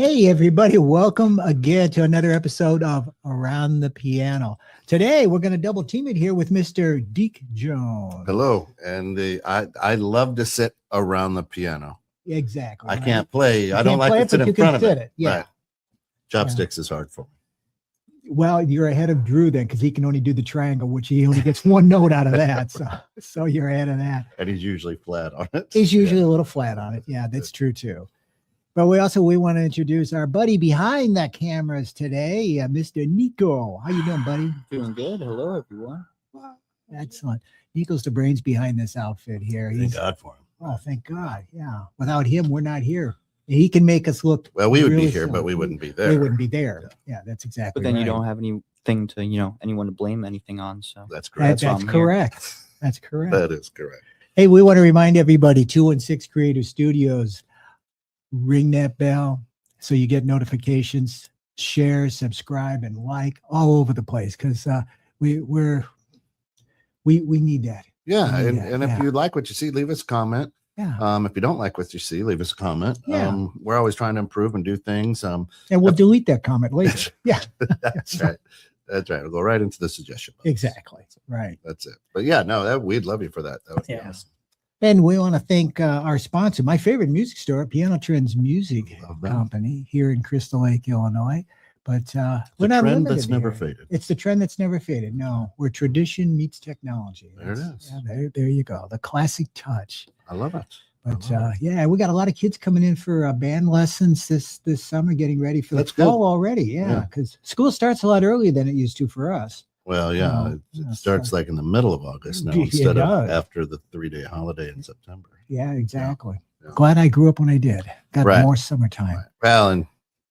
Hey, everybody. Welcome again to another episode of Around the Piano. Today, we're going to double team it here with Mr. Deke Jones. Hello. And I love to sit around the piano. Exactly. I can't play. I can't don't like play to it, sit but in you can front of sit it. it. Yeah. Right. Chopsticks is hard for me. Well, you're ahead of Drew then, because he can only do the triangle, which he only gets one note out of that. So you're ahead of that. And he's usually flat on it. He's usually a little flat on it. Yeah, that's true too. But we want to introduce our buddy behind the cameras today, Mr. Nico. How you doing, buddy? Doing good. Hello, everyone. Excellent. Nico's the brains behind this outfit here. Thank God for him. Oh, thank God. Yeah. Without him, we're not here. He can make us look. Well, we would really be here, but we wouldn't be there. We wouldn't be there. Yeah, that's exactly But then right. you don't have anything to, anyone to blame anything on. So That's correct. That's correct. That's correct. That is correct. Hey, we want to remind everybody, 216 Creative Studios, ring that bell so you get notifications, share, subscribe, and like all over the place, because we need that. Yeah. Yeah, And if you like what you see, leave us a comment. Yeah. If you don't like what you see, leave us a comment. Yeah. We're always trying to improve and do things. And we'll delete that comment later. Yeah. That's right. That's right. We'll go right into the suggestion box. Exactly. Right. That's it. But yeah, no, we'd love you for that. That would be Yeah. awesome. And we want to thank our sponsor, my favorite music store, Piano Trends Music Love that. Company here in Crystal Lake, Illinois. But we're The not trend limited that's never here. faded. It's the trend that's never faded. No, where tradition meets technology. There it is. Yeah, there you go. The classic touch. I love it. But yeah, we got a lot of kids coming in for band lessons this summer, getting ready for That's the fall already. Yeah, Yeah. because school starts a lot earlier than it used to for us. Well, yeah, Oh, it starts like in the middle of August now It instead of does. after the 3-day holiday in September. Yeah, exactly. Yeah. Glad I grew up when I did. Got Right. more summertime. Right. Well, and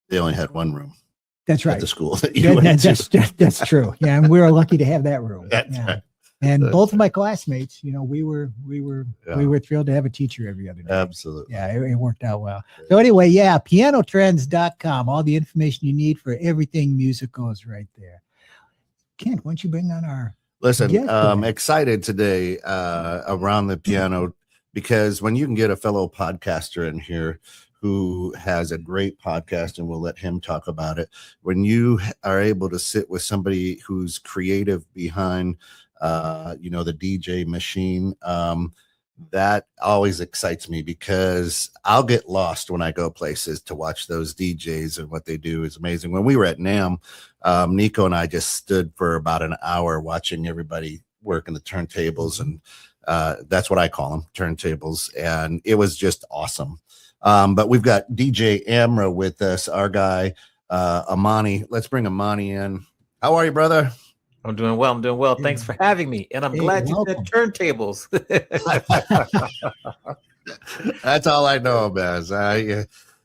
they only had one room That's at right. the school that you That- went to. that's true. Yeah, and we were lucky to have that room. That's Yeah. right. And That's both of my classmates, we were Yeah. thrilled to have a teacher every other day. Absolutely. Yeah, it worked out well. So anyway, yeah, pianotrends.com. All the information you need for everything musical is right there. Kent, why don't you bring on our Listen, Yes, I'm Dad. excited today around the piano, because when you can get a fellow podcaster in here who has a great podcast, and we'll let him talk about it, when you are able to sit with somebody who's creative behind the DJ machine, that always excites me, because I'll get lost when I go places to watch those DJs, and what they do is amazing. When we were at NAMM, Nico and I just stood for about an hour watching everybody working the turntables, and that's what I call them, turntables, and it was just awesome. But we've got DJ Amra with us, our guy Amani. Let's bring Amani in. How are you, brother? I'm doing well. Yeah. Thanks for having me. And I'm Hey, glad you welcome. said turntables. That's all I know about.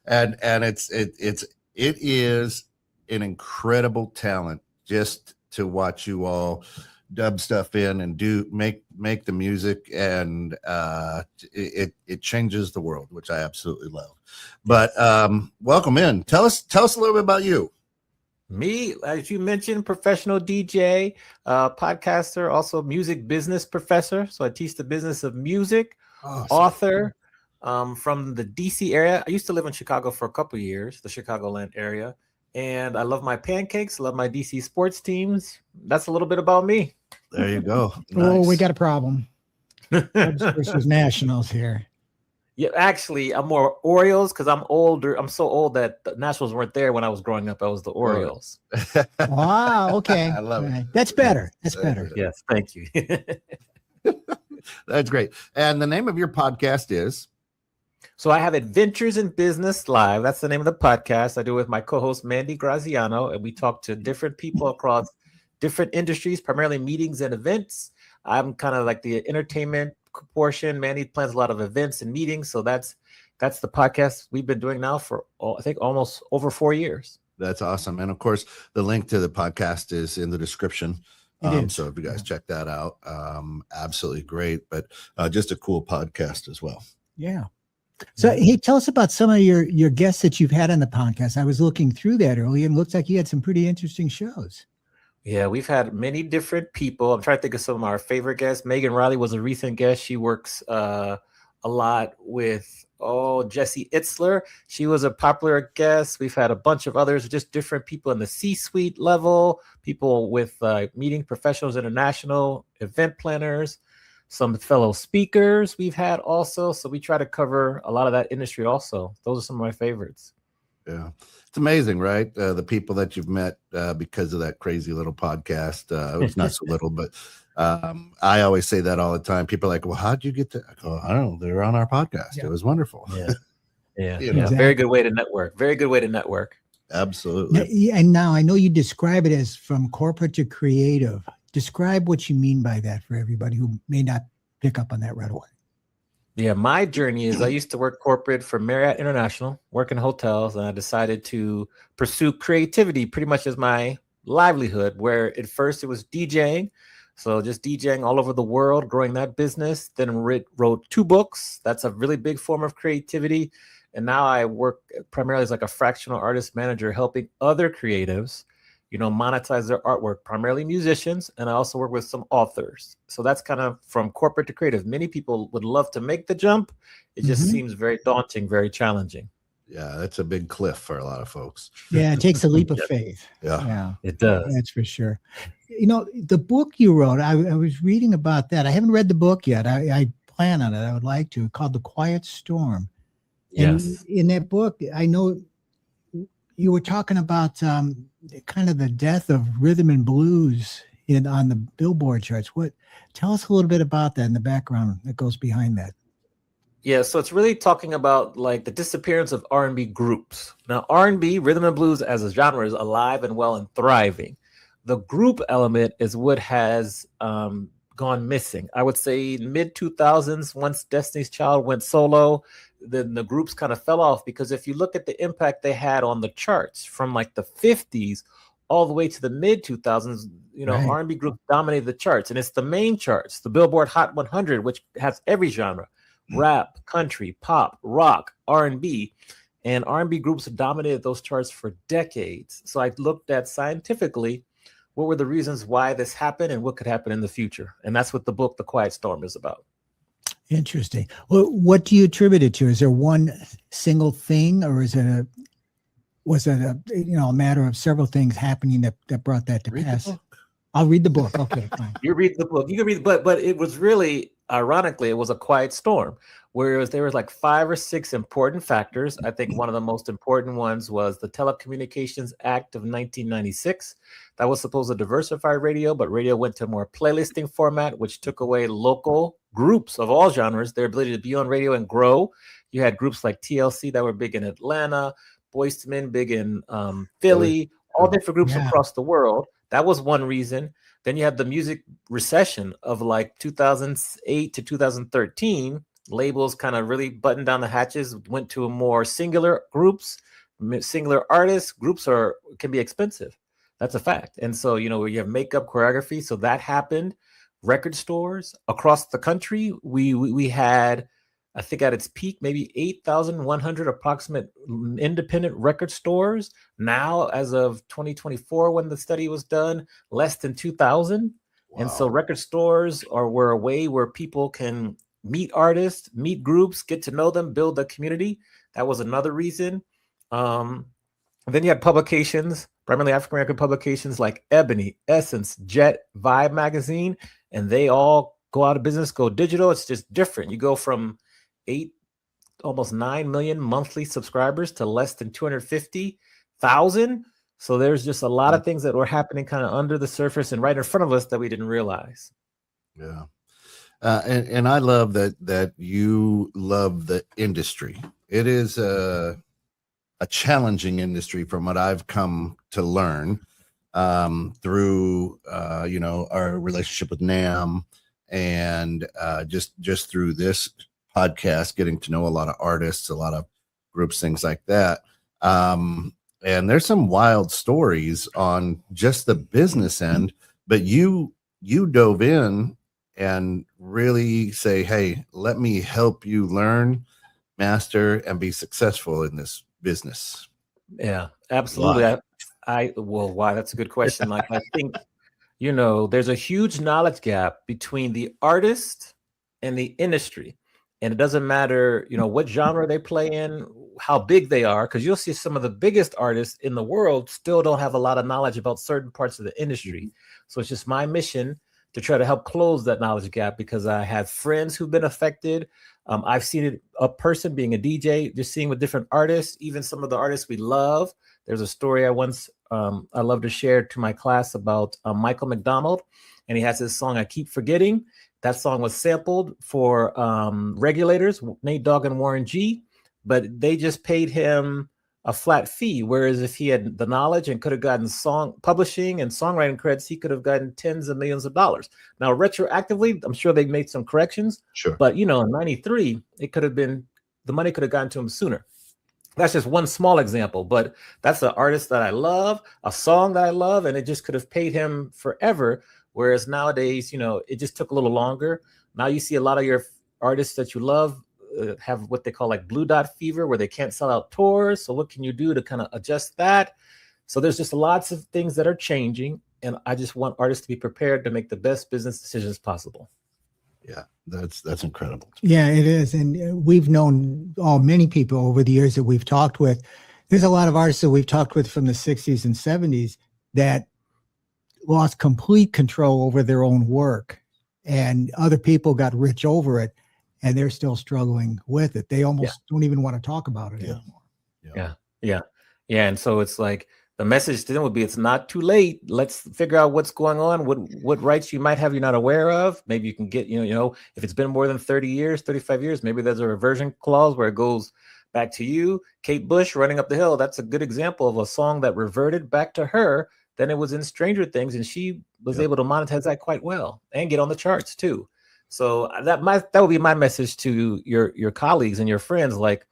And it is an incredible talent just to watch you all dub stuff in and make the music, and it changes the world, which I absolutely love. But welcome in. Tell us a little bit about you. Me, as you mentioned, professional DJ, podcaster, also music business professor. So I teach the business of music, author from the DC area. I used to live in Chicago for a couple of years, the Chicagoland area. And I love my pancakes, love my DC sports teams. That's a little bit about me. There you go. Oh, we Nice. got a problem. Cubs versus Nationals here. Yeah, actually, I'm more Orioles because I'm older. I'm so old that the Nationals weren't there when I was growing up. I was the Orioles. Wow, okay. I love it. All right. That's better. That's better. Yes, thank you. That's great. And the name of your podcast is? So I have Adventures in Business Live. That's the name of the podcast. I do it with my co-host Mandy Graziano, and we talk to different people across different industries, primarily meetings and events. I'm kind of like the entertainment portion. Mandy plans a lot of events and meetings, so that's the podcast we've been doing now for I think almost over 4 years. That's awesome. And of course, the link to the podcast is in the description. It is. So if you guys check that out, absolutely great. But just a cool podcast as well. Yeah. So hey, tell us about some of your guests that you've had on the podcast. I was looking through that earlier, and it looks like you had some pretty interesting shows. Yeah, we've had many different people. I'm trying to think of some of our favorite guests. Megan Riley was a recent guest. She works a lot with Jesse Itzler. She was a popular guest. We've had a bunch of others, just different people in the C-suite level, people with meeting professionals, international event planners, some fellow speakers we've had also. So we try to cover a lot of that industry also. Those are some of my favorites. Yeah. It's amazing, right? The people that you've met because of that crazy little podcast. It's not so little, but I always say that all the time. People are like, well, how'd you get to? I go, I don't know. They were on our podcast. Yeah. It was wonderful. Yeah. You know? Exactly. Very good way to network. Very good way to network. Absolutely. And now I know you describe it as from corporate to creative. Describe what you mean by that for everybody who may not pick up on that right away. Yeah, my journey is I used to work corporate for Marriott International, work in hotels, and I decided to pursue creativity pretty much as my livelihood, where at first it was DJing. So just DJing all over the world, growing that business, then wrote 2 books. That's a really big form of creativity. And now I work primarily as like a fractional artist manager, helping other creatives, monetize their artwork, primarily musicians. And I also work with some authors. So that's kind of from corporate to creative. Many people would love to make the jump. It just seems very daunting, very challenging. Yeah, that's a big cliff for a lot of folks. Yeah, it takes a leap of faith. Yeah. It does. That's for sure. The book you wrote, I was reading about that. I haven't read the book yet. I plan on it. I would like to. Called The Quiet Storm. Yes. And in that book, I know you were talking about kind of the death of rhythm and blues on the Billboard charts. Tell us a little bit about that and the background that goes behind that. Yeah, so it's really talking about like the disappearance of R&B groups. Now, R&B, rhythm and blues as a genre is alive and well and thriving. The group element is what has gone missing. I would say mid 2000s, once Destiny's Child went solo, then the groups kind of fell off, because if you look at the impact they had on the charts from like the 50s all the way to the mid 2000s, Right. R&B groups dominated the charts, and it's the main charts, the Billboard Hot 100, which has every genre, rap, country, pop, rock, R&B, and R&B groups have dominated those charts for decades. So I looked at scientifically what were the reasons why this happened and what could happen in the future. And that's what the book, The Quiet Storm, is about. Interesting. Well, what do you attribute it to? Is there one single thing, or was it a matter of several things happening that brought that to Read the pass? book. I'll read the book. Okay, fine. You read the book. You can read, but it was really, ironically, it was a quiet storm, whereas there was like 5 or 6 important factors. I think one of the most important ones was the Telecommunications Act of 1996. That was supposed to diversify radio, but radio went to a more playlisting format, which took away local groups of all genres, their ability to be on radio and grow. You had groups like TLC that were big in Atlanta, Boyz II Men big in Philly, all different groups across the world. That was one reason. Then you had the music recession of like 2008 to 2013. Labels kind of really buttoned down the hatches, went to a more singular groups, singular artists. Groups can be expensive. That's a fact. And so, where you have makeup, choreography. So that happened. Record stores across the country, we had, I think at its peak, maybe 8,100 approximate independent record stores. Now, as of 2024, when the study was done, less than 2,000. Wow. And so record stores were a way where people can meet artists, meet groups, get to know them, build a community. That was another reason. Then you had publications, primarily African-American publications like Ebony, Essence, Jet, Vibe magazine, and they all go out of business, go digital. It's just different. You go from almost 9 million monthly subscribers to less than 250,000. So there's just a lot of things that were happening kind of under the surface and right in front of us that we didn't realize. Yeah. And I love that you love the industry. It is a challenging industry from what I've come to learn through, our relationship with NAM and just through this podcast, getting to know a lot of artists, a lot of groups, things like that. And there's some wild stories on just the business end, but you dove in and really say, hey, let me help you learn, master, and be successful in this business. Yeah, absolutely. Why? That's a good question. Like, I think, there's a huge knowledge gap between the artist and the industry. And it doesn't matter, what genre they play in, how big they are, because you'll see some of the biggest artists in the world still don't have a lot of knowledge about certain parts of the industry. So it's just my mission to try to help close that knowledge gap, because I have friends who've been affected. I've seen it up person being a DJ, just seeing with different artists, even some of the artists we love. There's a story I love to share to my class about Michael McDonald, and he has this song, I Keep Forgetting. That song was sampled for Regulators, Nate Dogg and Warren G, but they just paid him a flat fee. Whereas if he had the knowledge and could have gotten song publishing and songwriting credits, he could have gotten tens of millions of dollars. Now, retroactively, I'm sure they made some corrections. Sure. But, in 93, the money could have gotten to him sooner. That's just one small example, but that's an artist that I love, a song that I love, and it just could have paid him forever. Whereas nowadays, it just took a little longer. Now you see a lot of your artists that you love have what they call like blue dot fever, where they can't sell out tours. So what can you do to kind of adjust that? So there's just lots of things that are changing. And I just want artists to be prepared to make the best business decisions possible. Yeah, that's incredible. Yeah, it is. And we've known many people over the years that we've talked with. There's a lot of artists that we've talked with from the 60s and 70s that lost complete control over their own work, and other people got rich over it, and they're still struggling with it. They almost don't even want to talk about it anymore. Yeah. And so it's like the message to them would be, it's not too late. Let's figure out what's going on, what rights you might have you're not aware of. Maybe you can get, if it's been more than 30 years, 35 years, maybe there's a reversion clause where it goes back to you. Kate Bush, Running Up the Hill, that's a good example of a song that reverted back to her. Then it was in Stranger Things, and she was able to monetize that quite well and get on the charts too. So that would be my message to your colleagues and your friends. Like,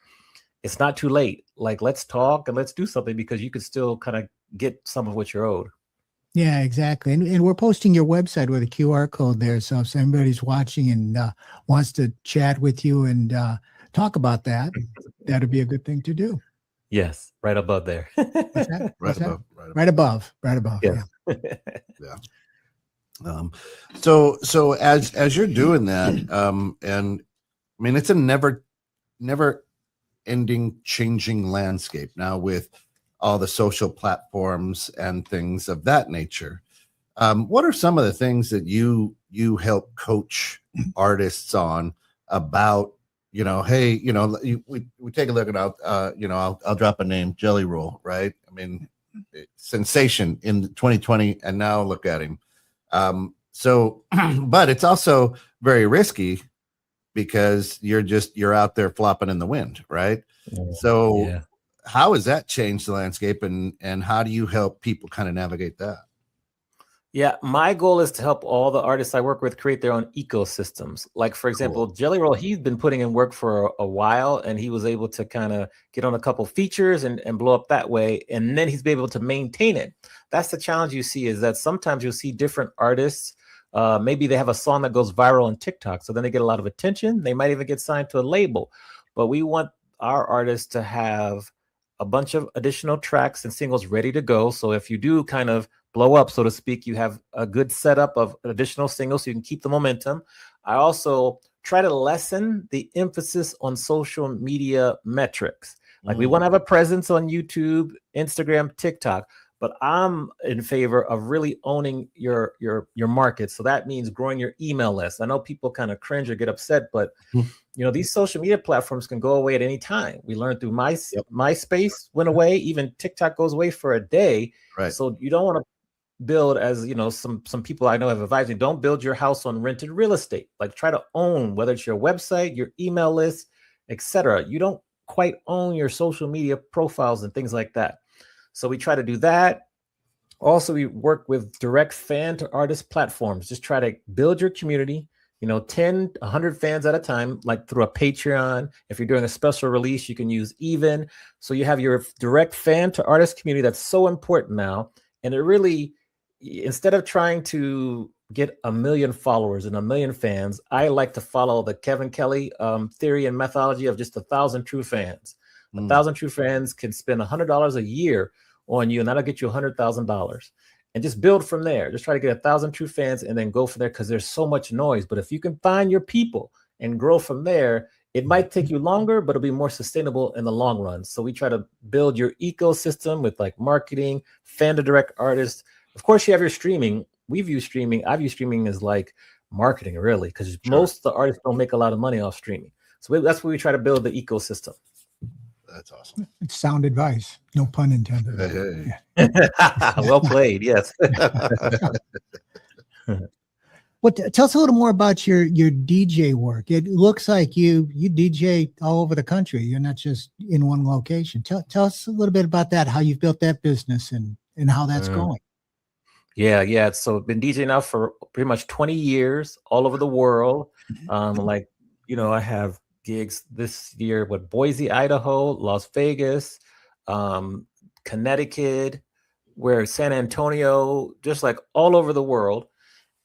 it's not too late. Like, let's talk and let's do something, because you could still kind of get some of what you're owed. Yeah, exactly. And we're posting your website with a QR code there. So if anybody's watching and wants to chat with you and talk about that, that'd be a good thing to do. Yes, right above there. What's that? Right above. Right above. Yes. Yeah. So as you're doing that, and I mean, it's a never ending changing landscape now with all the social platforms and things of that nature. What are some of the things that you help coach artists on about, hey, we take a look at, I'll drop a name, Jelly Roll, right? I mean, sensation in 2020, and now look at him. So, but it's also very risky, because you're out there flopping in the wind, right? So how has that changed the landscape, and how do you help people kind of navigate that? Yeah, my goal is to help all the artists I work with create their own ecosystems. Like, for example, Jelly Roll, he's been putting in work for a while, and he was able to kind of get on a couple features and blow up that way. And then he's been able to maintain it. That's the challenge you see, is that sometimes you'll see different artists. Maybe they have a song that goes viral on TikTok, so then they get a lot of attention. They might even get signed to a label. But we want our artists to have a bunch of additional tracks and singles ready to go. So if you do kind of blow up, so to speak, you have a good setup of additional singles so you can keep the momentum. I also try to lessen the emphasis on social media metrics. Like, we want to have a presence on YouTube, Instagram, TikTok, but I'm in favor of really owning your market. So that means growing your email list. I know people kind of cringe or get upset, but these social media platforms can go away at any time. We learned through MySpace went away, even TikTok goes away for a day. Right. So you don't want to build, as some people I know have advised me, don't build your house on rented real estate. Like, try to own, whether it's your website, your email list, etc. You don't quite own your social media profiles and things like that. So we try to do that. Also, we work with direct fan to artist platforms. Just try to build your community, 10, 100 fans at a time, like through a Patreon. If you're doing a special release, you can use Even. So you have your direct fan to artist community. That's so important now. And it really, instead of trying to get 1 million followers and 1 million fans, I like to follow the Kevin Kelly theory and methodology of just 1,000 true fans. 1,000 true fans can spend $100 a year on you, and that'll get you $100,000. And just build from there. Just try to get 1,000 true fans and then go from there, because there's so much noise. But if you can find your people and grow from there, It might take you longer, but it'll be more sustainable in the long run. So we try to build your ecosystem with like marketing, fan to direct artists. Of course, you have your streaming. We view streaming. I view streaming as like marketing, really, because most of the artists don't make a lot of money off streaming. So that's where we try to build the ecosystem. That's awesome. It's sound advice. No pun intended. Hey. Well played. Yes. What? Tell us a little more about your DJ work. It looks like you DJ all over the country. You're not just in one location. Tell us a little bit about that. How you've built that business and how that's going. Yeah. So I've been DJing now for pretty much 20 years all over the world. I have gigs this year with Boise, Idaho, Las Vegas, Connecticut, where San Antonio, just like all over the world.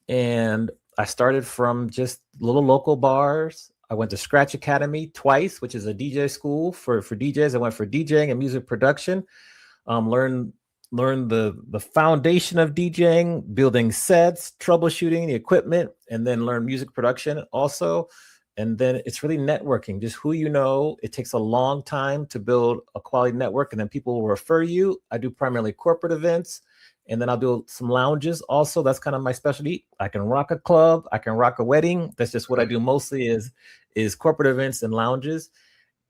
And I started from just little local bars. I went to Scratch Academy twice, which is a DJ school for DJs. I went for DJing and music production. Learn the foundation of DJing, building sets, troubleshooting the equipment, and then learn music production also. And then it's really networking, just who you know. It takes a long time to build a quality network, and then people will refer you. I do primarily corporate events, and then I'll do some lounges also. That's kind of my specialty. I can rock a club. I can rock a wedding. That's just what I do mostly is corporate events and lounges.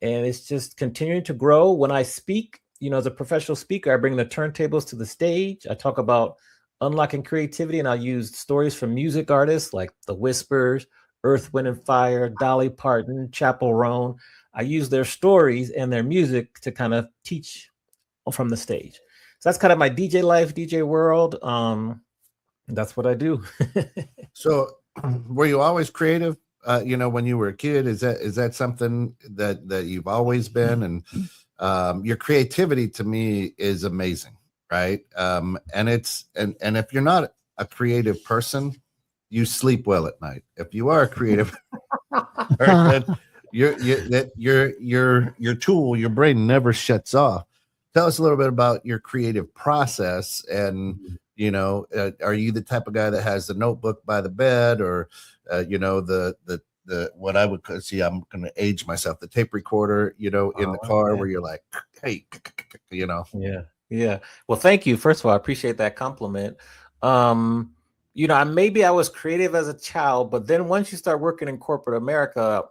And it's just continuing to grow. When I speak, as a professional speaker, I bring the turntables to the stage. I talk about unlocking creativity, and I'll use stories from music artists like The Whispers, Earth, Wind and Fire, Dolly Parton, Chappell Roan. I use their stories and their music to kind of teach from the stage. So that's kind of my DJ life, DJ world. That's what I do. So were you always creative? When you were a kid, is that something that you've always been? And your creativity to me is amazing, right? And if you're not a creative person, you sleep well at night. If you are a creative person, your tool, your brain never shuts off. Tell us a little bit about your creative process, and are you the type of guy that has the notebook by the bed, or the what I would see, I'm going to age myself, the tape recorder, in the car where you're like, hey, Yeah. Well, thank you. First of all, I appreciate that compliment. Maybe I was creative as a child, but then once you start working in corporate America,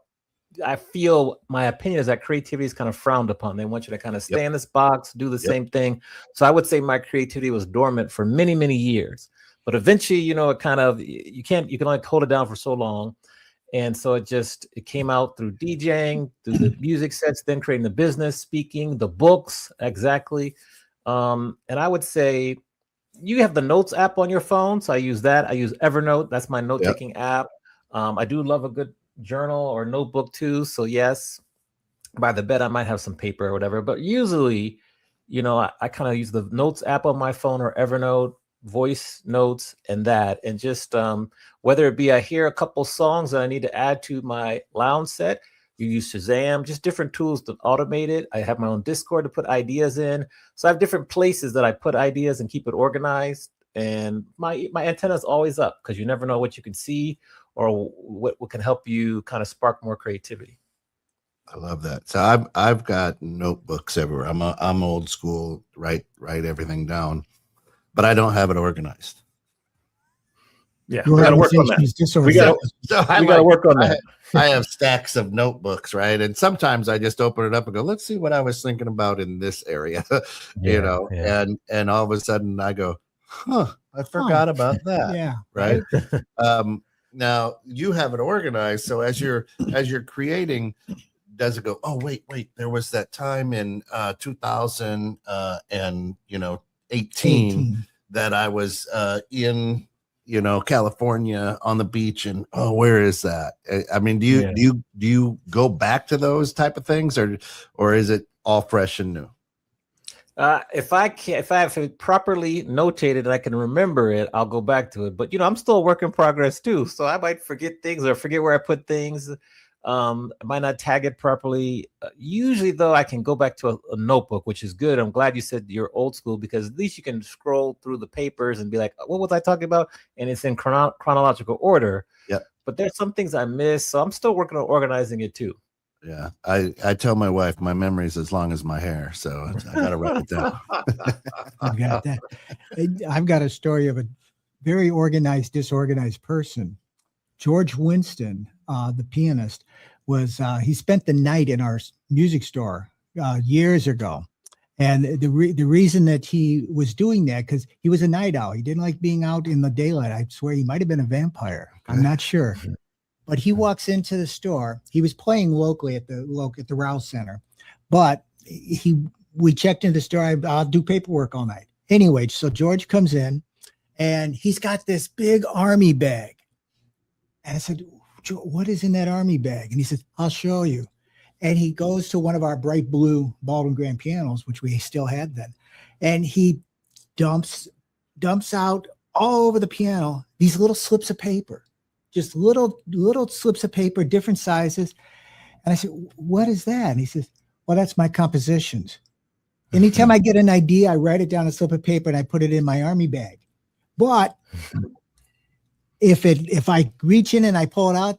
I feel my opinion is that creativity is kind of frowned upon. They want you to kind of stay in this box, do the same thing. So I would say my creativity was dormant for many, many years. But eventually, it kind of, you can only hold it down for so long. And so it came out through DJing, through the music sets, then creating the business, speaking, the books, exactly. And I would say you have the Notes app on your phone. So I use that. I use Evernote. That's my note-taking app. I do love a good journal or notebook too. So yes, by the bed, I might have some paper or whatever. But usually, I kind of use the Notes app on my phone or Evernote, voice notes, and just whether it be I hear a couple songs that I need to add to my lounge set, you use Shazam, just different tools to automate it. I have my own Discord to put ideas in. So I have different places that I put ideas and keep it organized. And my antenna is always up because you never know what you can see or what can help you kind of spark more creativity. I love that. So I've got notebooks everywhere. I'm old school, write everything down, but I don't have it organized. Yeah, we got to work on that. We got to work on that. I have stacks of notebooks, right? And sometimes I just open it up and go, let's see what I was thinking about in this area, and all of a sudden I go, I forgot about that. Yeah. Right. Now you have it organized. So as you're creating, does it go, oh, wait, there was that time in 2018 that I was in California on the beach, and where is that? I mean, do you go back to those type of things, or is it all fresh and new? If I have it properly notated and I can remember it, I'll go back to it. But I'm still a work in progress too, so I might forget things or forget where I put things. I might not tag it properly. Usually, though, I can go back to a notebook, which is good. I'm glad you said you're old school, because at least you can scroll through the papers and be like, what was I talking about? And it's in chronological order. Yeah. But there's some things I miss, so I'm still working on organizing it too. Yeah. I tell my wife my memory's as long as my hair, so I got to write it down. I've got that. I've got a story of a very organized, disorganized person. George Winston, the pianist, he spent the night in our music store years ago. And the reason that he was doing that, because he was a night owl. He didn't like being out in the daylight. I swear he might have been a vampire. I'm not sure. But he walks into the store. He was playing locally at the Rouse Center. But we checked into the store. I'll do paperwork all night. Anyway, so George comes in and he's got this big army bag. And I said, what is in that army bag? And he says, I'll show you. And he goes to one of our bright blue Baldwin grand pianos, which we still had then. And he dumps out all over the piano these little slips of paper, just little slips of paper, different sizes. And I said, what is that? And he says, well, that's my compositions. Anytime I get an idea, I write it down on a slip of paper and I put it in my army bag. But if I reach in and I pull it out,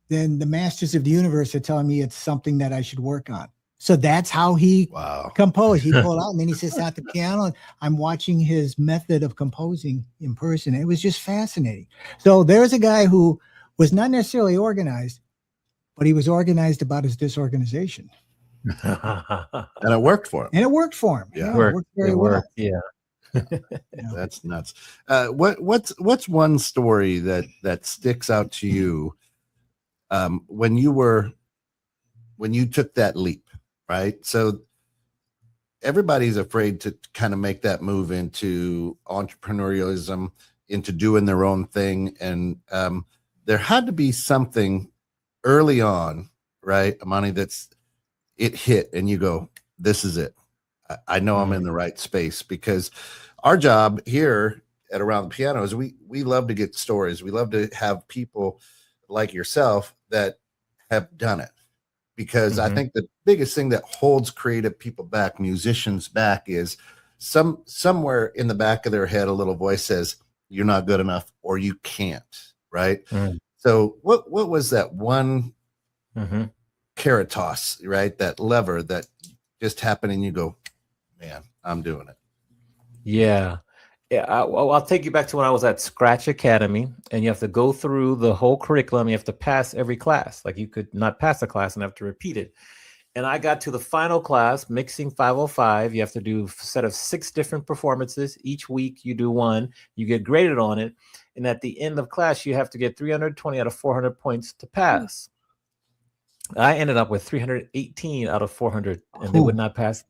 then the masters of the universe are telling me it's something that I should work on. So that's how he composed. He pulled out and then he sits at the piano and I'm watching his method of composing in person. It was just fascinating. So there's a guy who was not necessarily organized, but he was organized about his disorganization. And it worked for him. And it worked for him. Yeah. It worked very well. Yeah. That's nuts. What's one story that sticks out to you when you took that leap, right? So everybody's afraid to kind of make that move into entrepreneurialism, into doing their own thing. And there had to be something early on, right, Amani, it hit and you go, this is it. I know I'm in the right space, because our job here at Around the Piano is we love to get stories. We love to have people like yourself that have done it, because I think the biggest thing that holds creative people back, musicians back, is somewhere in the back of their head, a little voice says, you're not good enough or you can't. Right. So what was that one carrot toss, right? That lever that just happened and you go, man, I'm doing it. Yeah. I'll take you back to when I was at Scratch Academy, and you have to go through the whole curriculum. You have to pass every class. Like, you could not pass a class and have to repeat it. And I got to the final class, Mixing 505. You have to do a set of 6 different performances. Each week you do one, you get graded on it. And at the end of class, you have to get 320 out of 400 points to pass. I ended up with 318 out of 400, and they would not pass.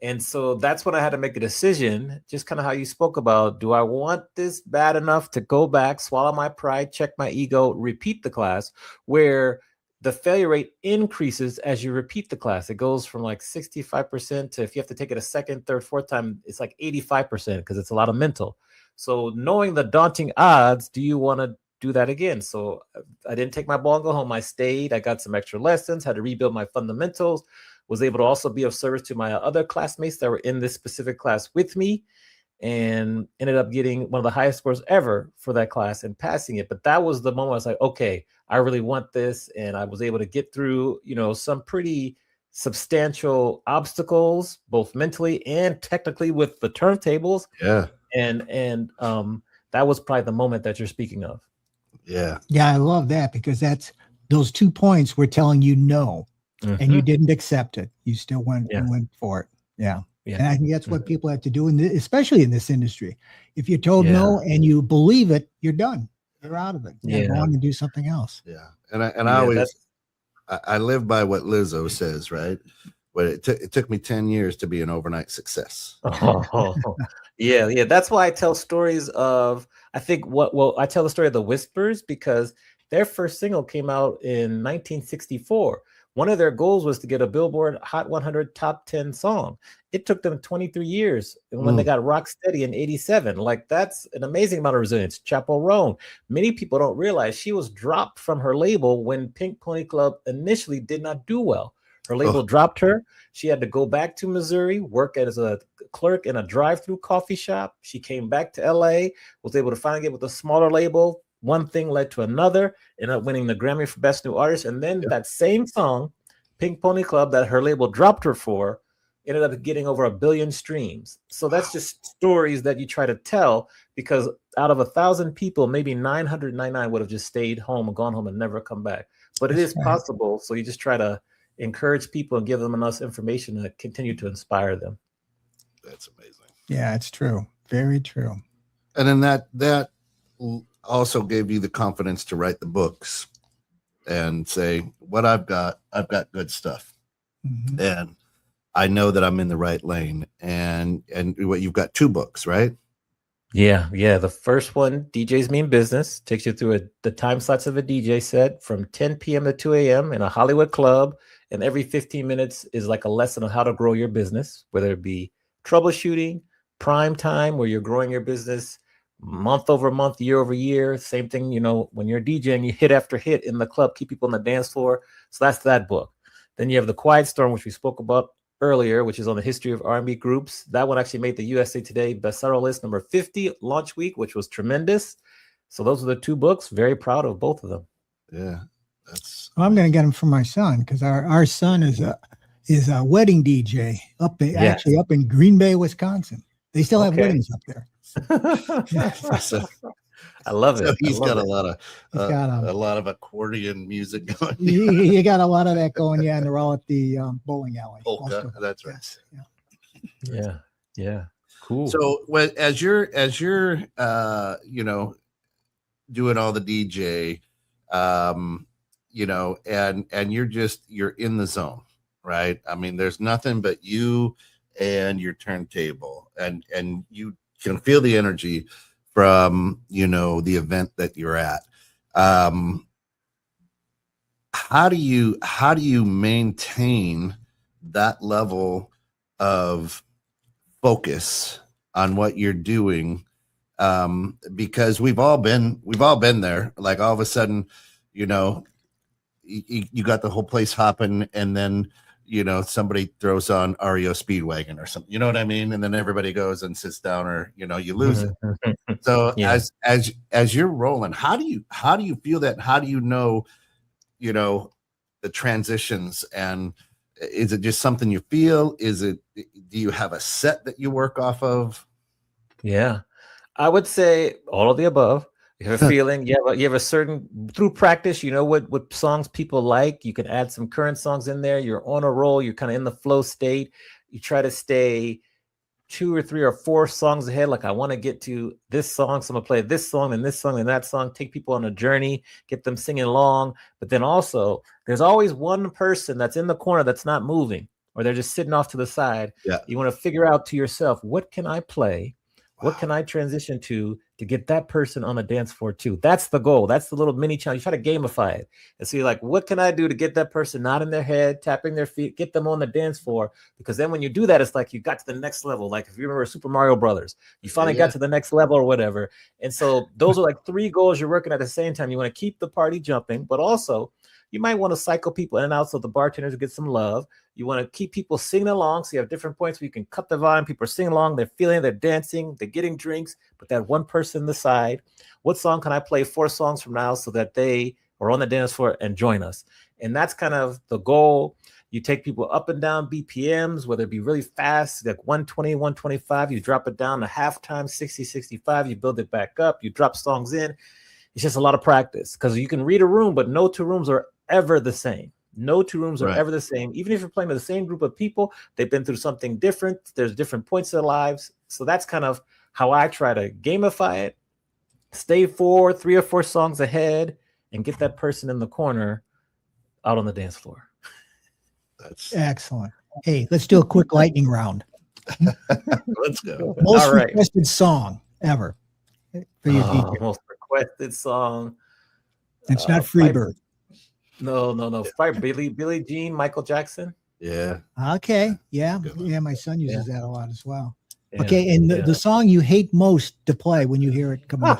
And so that's when I had to make a decision, just kind of how you spoke about, do I want this bad enough to go back, swallow my pride, check my ego, repeat the class, where the failure rate increases as you repeat the class. It goes from like 65% to, if you have to take it a second, third, fourth time, it's like 85%, because it's a lot of mental. So knowing the daunting odds, do you want to do that again? So I didn't take my ball and go home. I stayed. I got some extra lessons, had to rebuild my fundamentals, was able to also be of service to my other classmates that were in this specific class with me, and ended up getting one of the highest scores ever for that class and passing it. But that was the moment I was like, okay, I really want this. And I was able to get through, some pretty substantial obstacles, both mentally and technically with the turntables. Yeah. And that was probably the moment that you're speaking of. Yeah. Yeah, I love that, because those 2 points were telling you no, and you didn't accept it. You still went for it. Yeah. And I think that's what people have to do, especially in this industry. If you're told no and you believe it, you're done. You're out of it. You go on and do something else. Yeah. And I always, I live by what Lizzo says, right? But it took me 10 years to be an overnight success. Yeah. That's why I tell stories of, I tell the story of the Whispers, because their first single came out in 1964. One of their goals was to get a Billboard Hot 100 top 10 song. It took them 23 years. And when they got Rock Steady in 87, like, that's an amazing amount of resilience. Chappell Roan, many people don't realize she was dropped from her label when Pink Pony Club initially did not do well. Her label dropped her. She had to go back to Missouri, work as a clerk in a drive-through coffee shop. She came back to LA, was able to finally get with a smaller label, one thing led to another, ended up winning the Grammy for Best New Artist. And then that same song, Pink Pony Club, that her label dropped her for, ended up getting over 1 billion streams. So that's just stories that you try to tell, because out of 1,000 people, maybe 999 would have just stayed home and gone home and never come back. But it is possible. So you just try to encourage people and give them enough information to continue to inspire them. That's amazing. Yeah, it's true. Very true. And then that also gave you the confidence to write the books and say, what I've got good stuff. Mhm. And I know that I'm in the right lane. And what, you've got 2 books, right? Yeah. The first one, DJs Mean Business, takes you through the time slots of a DJ set from 10 p.m. to 2 a.m. in a Hollywood club. And every 15 minutes is like a lesson on how to grow your business, whether it be troubleshooting, prime time, where you're growing your business month over month, year over year. Same thing, when you're DJing, you hit after hit in the club, keep people on the dance floor. So that's that book. Then you have The Quiet Storm, which we spoke about earlier, which is on the history of R&B groups. That one actually made the USA Today bestseller list number 50 launch week, which was tremendous. So those are the 2 books. Very proud of both of them. Yeah. Well, I'm going to get them for my son, because our son is a wedding DJ actually up in Green Bay, Wisconsin. They still have weddings up there. So, I love it. so he's got it. a lot of accordion music going. You got a lot of that going, and they're all at the bowling alley. Polka, that's right. Yes, Yeah. Cool. So as you're doing all the DJ, and you're in the zone, right? I mean, there's nothing but you and your turntable, and you can feel the energy from the event that you're at. How do you maintain that level of focus on what you're doing? Because we've all been there. Like, all of a sudden, you got the whole place hopping, and then somebody throws on REO Speedwagon or something, you know what I mean? And then everybody goes and sits down, or you lose it. So as you're rolling, how do you feel that? How do you know the transitions? And is it just something you feel? Do you have a set that you work off of? Yeah, I would say all of the above. You have a feeling, you have a certain, through practice, what songs people like. You can add some current songs in there. You're on a roll. You're kind of in the flow state. You try to stay 2 or 3 or 4 songs ahead. Like, I want to get to this song, so I'm gonna play this song and this song and that song. Take people on a journey, get them singing along. But then also, there's always one person that's in the corner that's not moving, or they're just sitting off to the side. Yeah. You want to figure out to yourself, what can I play? What can I transition to get that person on the dance floor too? That's the goal. That's the little mini challenge. You try to gamify it and see, like, what can I do to get that person nodding their head, tapping their feet, get them on the dance floor? Because then when you do that, it's like you got to the next level. Like, if you remember Super Mario Brothers, you finally got to the next level or whatever. And so those are like 3 goals you're working at the same time. You want to keep the party jumping, but also you might want to cycle people in and out so the bartenders get some love. You want to keep people singing along, so you have different points where you can cut the volume. People are singing along, they're feeling, they're dancing, they're getting drinks, but that one person on the side, what song can I play 4 songs from now so that they are on the dance floor and join us? And that's kind of the goal. You take people up and down BPMs, whether it be really fast, like 120, 125, you drop it down to halftime, 60, 65, you build it back up, you drop songs in. It's just a lot of practice, because you can read a room, but no 2 rooms are ever the same. No 2 rooms are ever the same. Even if you're playing with the same group of people, they've been through something different. There's different points in their lives. So that's kind of how I try to gamify it. Stay 3 or 4 songs ahead and get that person in the corner out on the dance floor. That's excellent. Hey, let's do a quick lightning round. Let's go. Most All right. requested song ever for your DJ. Most requested song. It's not Freebird. No. Fight Billie Jean, Michael Jackson. Yeah. Okay. Yeah. Good one. Yeah. My son uses that a lot as well. Yeah, Okay. And the song you hate most to play when you hear it come on.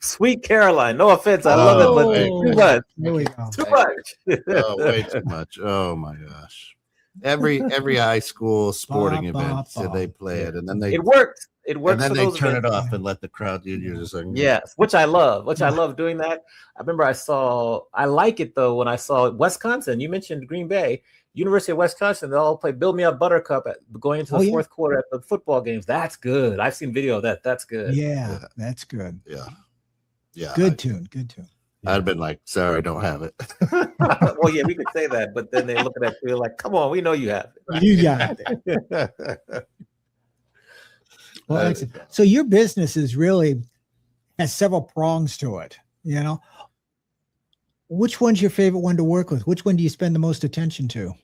Sweet Caroline. No offense. I love it, but too much. There we go. Too much. Oh, way too much. Oh my gosh. every high school sporting Bah, bah, event, so they bah. play Yeah. it, and then they It works. It works and then for they those turn events. it off and let the crowd. You're just like, Yes, which I love doing that. I remember I like it though when I saw Wisconsin. You mentioned Green Bay, University of Wisconsin. They all play "Build Me Up, Buttercup" going into the Yeah. fourth quarter at the football games. That's good. I've seen video of that. That's good. Yeah, that's good. yeah. Good tune. Good tune. I'd been like, sorry, I don't have it. Well, yeah, we could say that, but then they look at that feel like, come on, we know you have it. You got it. Well, excellent. So your business is really has several prongs to it. Which one's your favorite one to work with? Which one do you spend the most attention to?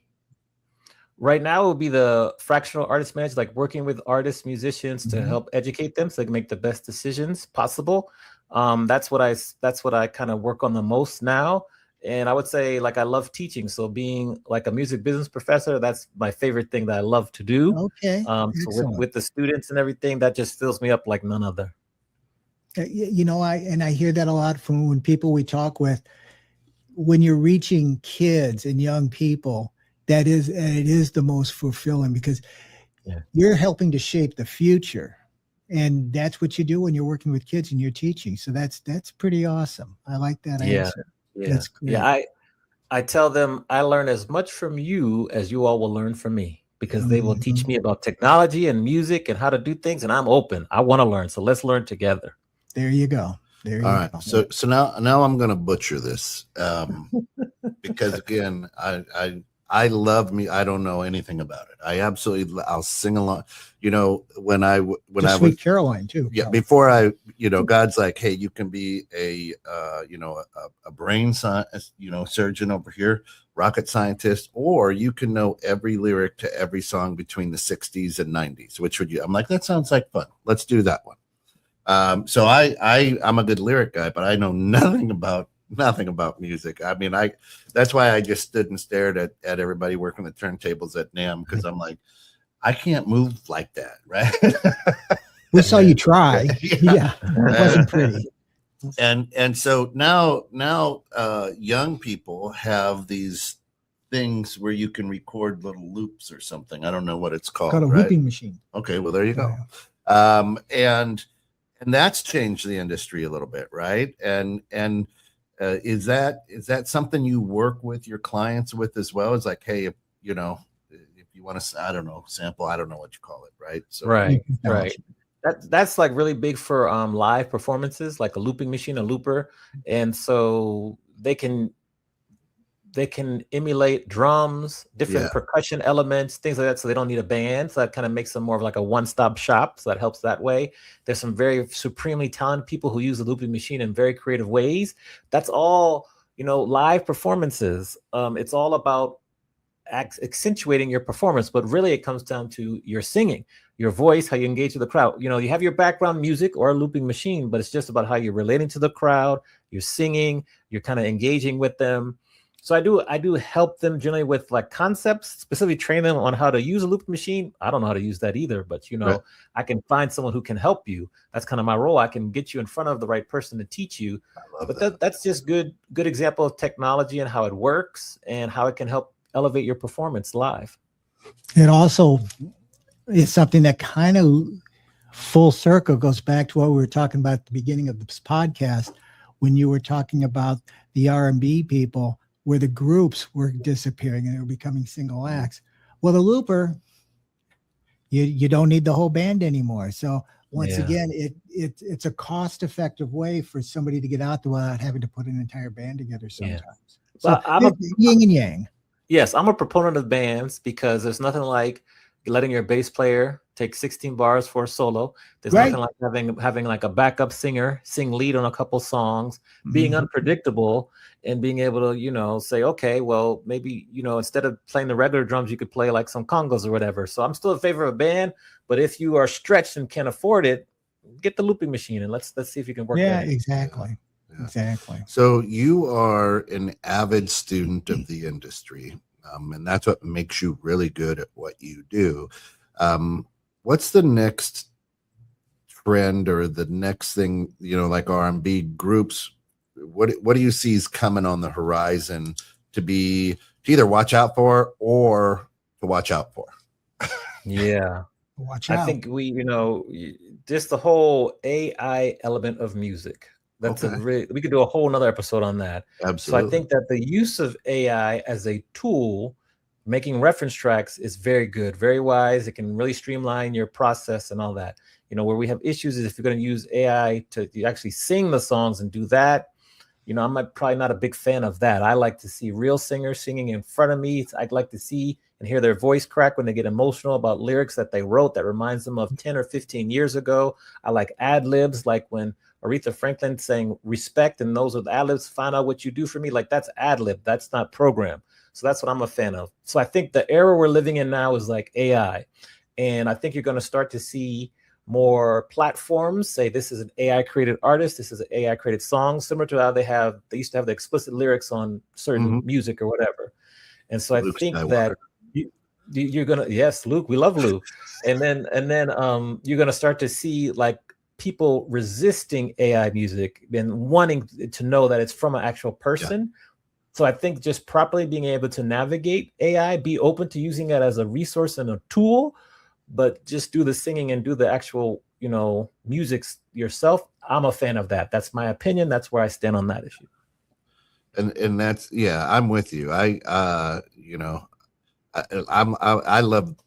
Right now, it would be the fractional artist manager, like working with artists, musicians to help educate them so they can make the best decisions possible. That's what I kind of work on the most now. And I would say, like, I love teaching. So being like a music business professor, that's my favorite thing that I love to do. Okay. So with the students and everything, that just fills me up like none other. I hear that a lot from when people we talk with. When you're reaching kids and young people, it is the most fulfilling because you're helping to shape the future. And that's what you do when you're working with kids and you're teaching. So that's pretty awesome. I like that answer. Yeah. That's great. Yeah. I tell them I learn as much from you as you all will learn from me, because they will teach me about technology and music and how to do things. And I'm open. I want to learn. So let's learn together. There you go. All right. So now I'm going to butcher this because again, I love me. I don't know anything about it. I'll sing along. When I was Sweet Caroline too. Yeah. Before God's like, hey, you can be a brain science, surgeon over here, rocket scientist, or you can know every lyric to every song between the 60s and 90s. Which would you? I'm like, that sounds like fun. Let's do that one. So I'm a good lyric guy, but I know nothing about music. I mean, that's why I just stood and stared at everybody working the turntables at NAMM, because I'm like, I can't move like that, right? We saw you try. Yeah, it wasn't pretty. And so now young people have these things where you can record little loops or something. I don't know what it's called. Called a looping machine. Okay, well there you go. And that's changed the industry a little bit, right? And is that something you work with your clients with as well? It's like, hey, if you want to, I don't know, sample, I don't know what you call it, right? So right. That's like really big for live performances, like a looping machine, a looper, and so they can emulate drums, different percussion elements, things like that. So they don't need a band. So that kind of makes them more of like a one-stop shop. So that helps that way. There's some very supremely talented people who use the looping machine in very creative ways. That's all, live performances. It's all about accentuating your performance, but really it comes down to your singing, your voice, how you engage with the crowd. You have your background music or a looping machine, but it's just about how you're relating to the crowd, you're singing, you're kind of engaging with them. So I do help them generally with like concepts, specifically train them on how to use a looping machine. I don't know how to use that either, but right. I can find someone who can help you. That's kind of my role. I can get you in front of the right person to teach you. But that's just good example of technology and how it works and how it can help elevate your performance live. It also is something that kind of full circle goes back to what we were talking about at the beginning of this podcast, when you were talking about the R&B people, where the groups were disappearing and they were becoming single acts. Well, the looper, you don't need the whole band anymore. So once again, it's a cost-effective way for somebody to get out there without having to put an entire band together sometimes. So I'm a yin and yang. Yes, I'm a proponent of bands because there's nothing like letting your bass player take 16 bars for a solo. There's nothing like having like a backup singer sing lead on a couple songs, being unpredictable, and being able to, say, okay, well, maybe, instead of playing the regular drums, you could play like some congos or whatever. So I'm still in favor of a band, but if you are stretched and can't afford it, get the looping machine and let's see if you can work that. Exactly. Yeah. Exactly. So you are an avid student of the industry, and that's what makes you really good at what you do. What's the next trend or the next thing, like R&B groups? What do you see is coming on the horizon to either watch out for or to watch out for. Yeah. Watch I out. think just the whole AI element of music. That's Okay. we could do a whole nother episode on that. So I Absolutely. think that the use of AI as a tool, making reference tracks, is very good, very wise. It can really streamline your process and all that. Where we have issues is if you're going to use AI to actually sing the songs and do that. I'm probably not a big fan of that. I like to see real singers singing in front of me. I'd like to see and hear their voice crack when they get emotional about lyrics that they wrote that reminds them of 10 or 15 years ago. I like ad libs, like when Aretha Franklin saying respect, and those are the ad libs, find out what you do for me. Like, that's ad lib, that's not program. So that's what I'm a fan of. So I think the era we're living in now is like AI. And I think you're going to start to see more platforms say this is an AI created artist, this is an AI created song, similar to how they used to have the explicit lyrics on certain music or whatever. And so Luke I think Skywalker. that you're gonna, yes, Luke, we love Luke. and then you're gonna start to see like people resisting AI music and wanting to know that it's from an actual person. So I think just properly being able to navigate AI, be open to using it as a resource and a tool, but just do the singing and do the actual, music yourself. I'm a fan of that. That's my opinion. That's where I stand on that issue. And that's, I'm with you. I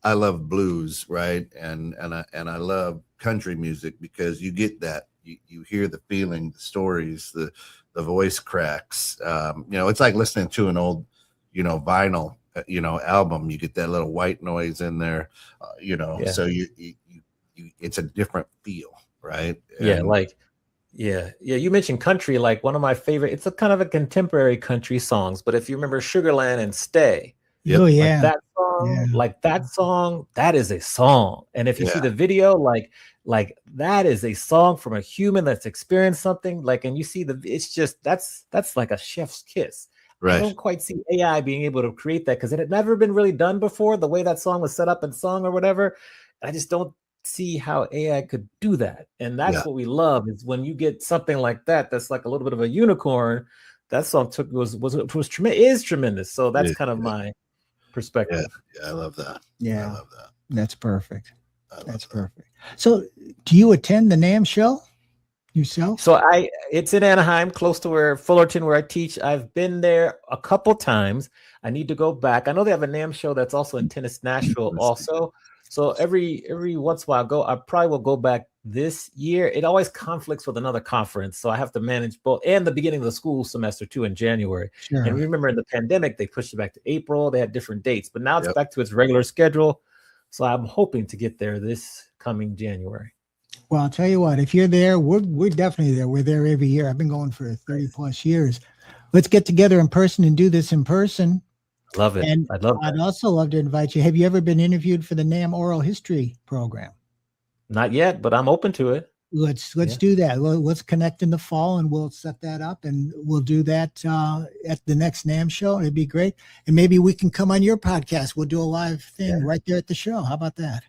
love blues, right? And I love country music because you get that, you hear the feeling, the stories, the voice cracks. It's like listening to an old, vinyl, album. You get that little white noise in there, so you it's a different feel, right? You mentioned country, like one of my favorite, it's a kind of a contemporary country songs, but if you remember Sugarland and Stay, Oh yeah. that song, that is a song. And if you see the video, like that is a song from a human that's experienced something, like, and you see it's just, that's like a chef's kiss. Right. I don't quite see AI being able to create that because it had never been really done before, the way that song was set up and sung or whatever. I just don't see how AI could do that. And that's what we love, is when you get something like that, that's like a little bit of a unicorn. That song is tremendous. So that's kind of my perspective. I love that. Yeah, I love that. That's perfect. That's perfect. So do you attend the NAMM show yourself? So it's in Anaheim, close to Fullerton, where I teach. I've been there a couple times. I need to go back. I know they have a NAMM show that's also in Tennis Nashville also. So every once in a while I probably will go back this year. It always conflicts with another conference, so I have to manage both, and the beginning of the school semester too in January. Sure. And remember, in the pandemic, they pushed it back to April. They had different dates, but now it's back to its regular schedule. So I'm hoping to get there this coming January. Well, I'll tell you what, if you're there, we're definitely there. We're there every year. I've been going for 30 plus years. Let's get together in person and do this in person. Love it. And I'd also love to invite you. Have you ever been interviewed for the NAMM Oral History program? Not yet, but I'm open to it. Let's do that. Let's connect in the fall and we'll set that up, and we'll do that at the next NAMM show. It'd be great. And maybe we can come on your podcast. We'll do a live thing right there at the show. How about that?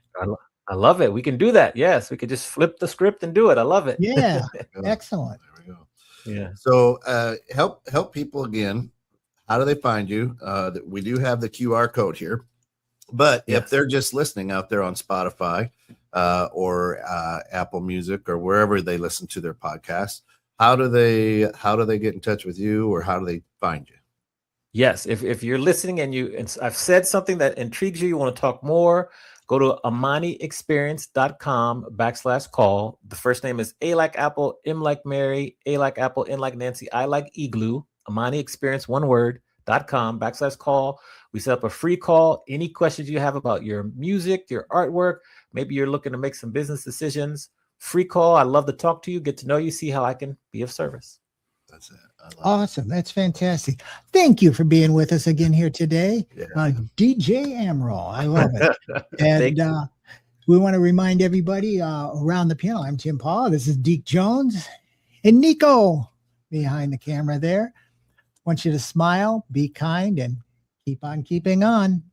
I love it. We can do that. Yes, we could just flip the script and do it. I love it. Yeah. Excellent. There we go. Yeah. So help people again. How do they find you? We do have the QR code here, but if they're just listening out there on Spotify or Apple Music or wherever they listen to their podcasts, how do they get in touch with you, or how do they find you? Yes, if you're listening and I've said something that intrigues you, you want to talk more, go to amaniexperience.com/call. The first name is A like Apple, M like Mary, A like Apple, N like Nancy, I like Igloo. Amani Experience, one word.com/call. We set up a free call. Any questions you have about your music, your artwork, maybe you're looking to make some business decisions, free call. I love to talk to you, get to know you, see how I can be of service. That's it. Awesome. That's fantastic. Thank you for being with us again here today. DJ Amaral. I love it. And we want to remind everybody around the panel, I'm Tim Paul. This is Deke Jones and Nico behind the camera there. Want you to smile, be kind, and keep on keeping on.